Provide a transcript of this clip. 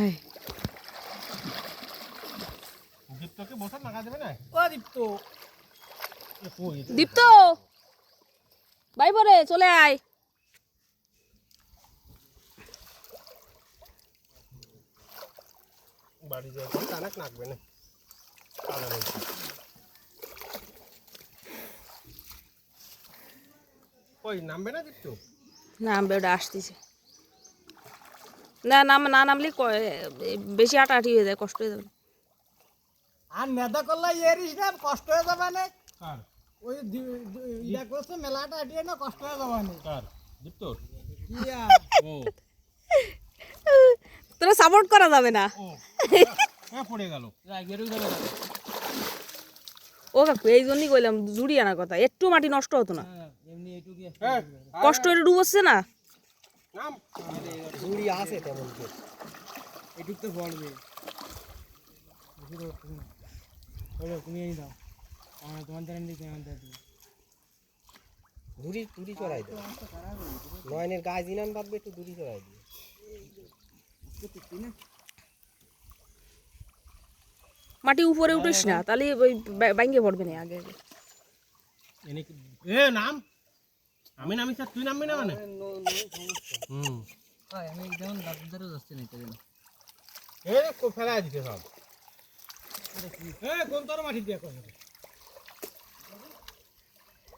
এই দীপ্তকে বসার লাগা দেবে না? ও দীপ্ত দীপ্ত ভাই পরে চলে আয়। বাড়ি যাওয়ার পর কানেক লাগবে না। ওই নামবে না দীপ্ত? নামবে, ওটা আসতেছে। না নামলে বেশি আটাআটি হয়ে যায়, কষ্ট হয়ে যাবে। আর মেদা করলে এরিস না, কষ্ট হয়ে যাবে না। কার? ওই ইয়া করছে মেলাটা আটিয়ে না, কষ্ট হয়ে যাবে না। কার? দীপ্ত? ইয়া ও তোরা সাপোর্ট করা যাবে না। ও পড়ে গেল। ও কাকু এই জন্যই কইলাম জুড়ি আনার কথা, একটু মাটি নষ্ট হতো না। এমনি এটুকু কষ্ট হয়ে ডুবছে না। নাম ঝুড়ি আছে তেমন কি এটুক তো পড়বে। বলো তুমি এই দাও, আমরা তোমার দ্বারা নিতে আমার দ্বারা দিই। দূরি দূরি চড়াই দাও, নয়নের গায়ে জিনান বাঁধবে, একটু দূরি চড়াই দিও। মাটি উপরে উঠিস না, তাহলে ওই বাইঙ্গে পড়বে না আগে আগে। এ নাম আমি নামি স্যার, তুই নামবি না মানে? আমি যেমন গাছদারও যাচ্ছি না এটা যেন। এ ফেলা দিতে সব। কোন তোর মাটি দিয়ে করে